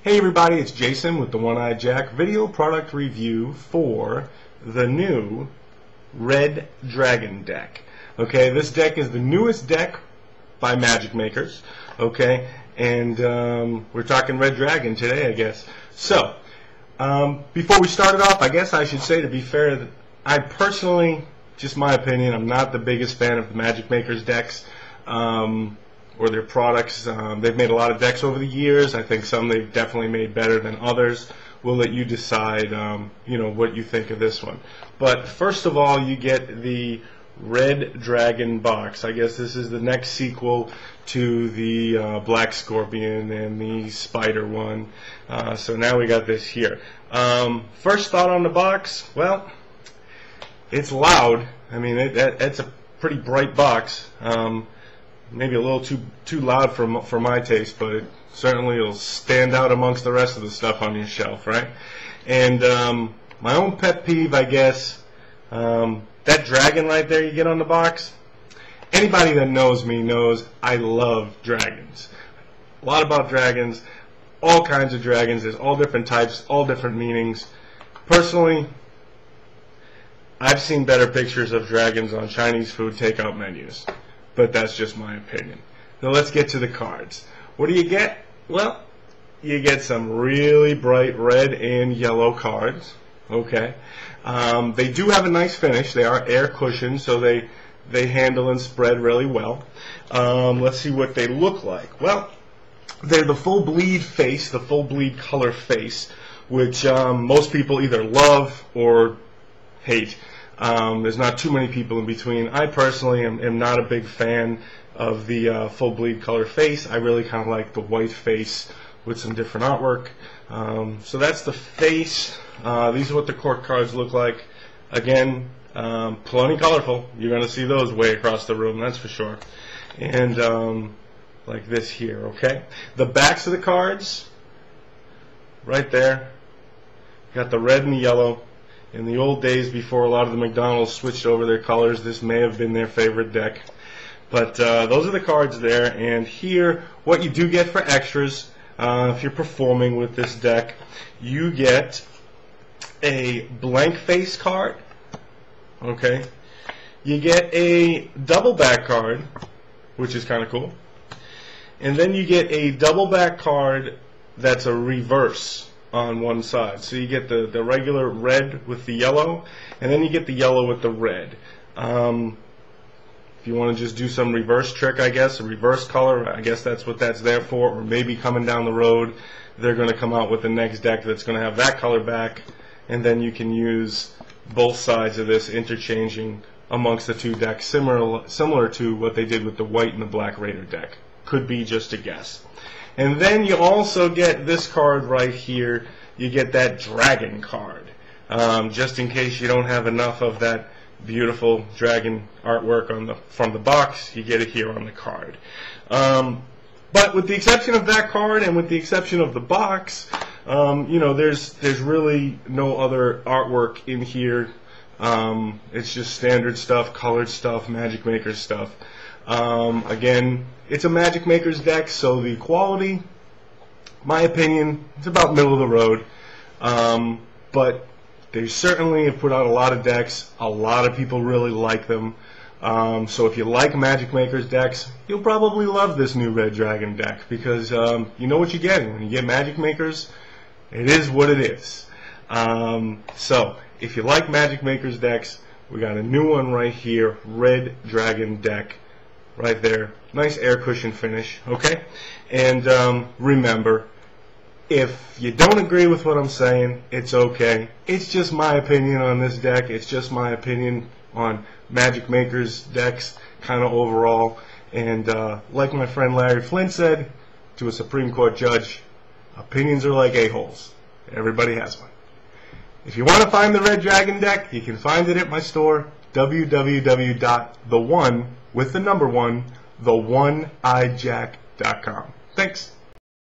Hey everybody, it's Jason with the One-Eyed Jack video product review for the new Red Dragon deck. Okay, this deck is the newest deck by Magic Makers. Okay, and we're talking Red Dragon today, I guess. So, before we start it off, I guess I should say, to be fair, I personally, just my opinion, I'm not the biggest fan of the Magic Makers decks. Or their products. They've made a lot of decks over the years. I think some they've definitely made better than others. We'll let you decide, what you think of this one. But first of all, you get the Red Dragon box. I guess this is the next sequel to the Black Scorpion and the Spider one. So now we got this here. First thought on the box, well, it's loud. I mean, it's a pretty bright box. Maybe a little too loud for my taste, but it certainly will stand out amongst the rest of the stuff on your shelf, right? And my own pet peeve, I guess, that dragon right there you get on the box. Anybody that knows me knows I love dragons. A lot about dragons, all kinds of dragons. There's all different types, all different meanings. Personally, I've seen better pictures of dragons on Chinese food takeout menus. But that's just my opinion. Now let's get to the cards. What do you get? Well, you get some really bright red and yellow cards. Okay. They do have a nice finish. They are air cushioned, so they handle and spread really well. Let's see what they look like. Well, they're the full bleed face, the full bleed color face, which most people either love or hate. There's not too many people in between. I personally am not a big fan of the full bleed color face. I really kind of like the white face with some different artwork. So that's the face. These are what the court cards look like. Again, plenty colorful. You're going to see those way across the room, that's for sure. And like this here, okay? The backs of the cards, right there, got the red and the yellow. In the old days, before a lot of the McDonald's switched over their colors, this may have been their favorite deck. But those are the cards there. And here, what you do get for extras, if you're performing with this deck, you get a blank face card. Okay. You get a double back card, which is kind of cool. And then you get a double back card that's a reverse on one side. So you get the regular red with the yellow, and then you get the yellow with the red. If you want to just do some reverse trick, I guess, a reverse color, I guess that's what that's there for. Or maybe coming down the road, they're going to come out with the next deck that's going to have that color back, and then you can use both sides of this interchanging amongst the two decks, similar to what they did with the white and the black Raider deck. Could be just a guess. And then you also get this card right here. You get that dragon card. Just in case you don't have enough of that beautiful dragon artwork from the box, you get it here on the card. But with the exception of that card and with the exception of the box, there's really no other artwork in here. It's just standard stuff, colored stuff, Magic Makers stuff. Again, it's a Magic Makers deck, so the quality, my opinion, it's about middle of the road. But they certainly have put out a lot of decks. A lot of people really like them. So if you like Magic Makers decks, you'll probably love this new Red Dragon deck because you know what you're getting. When you get Magic Makers, it is what it is. So if you like Magic Makers decks, we got a new one right here, Red Dragon deck. Right there, nice air cushion finish, okay? And remember, if you don't agree with what I'm saying, it's okay. It's just my opinion on this deck. It's just my opinion on Magic Makers decks, kind of overall. And like my friend Larry Flint said to a Supreme Court judge, opinions are like a-holes. Everybody has one. If you want to find the Red Dragon deck, you can find it at my store, www.the1, with the number 1, theoneeyedjack.com. Thanks.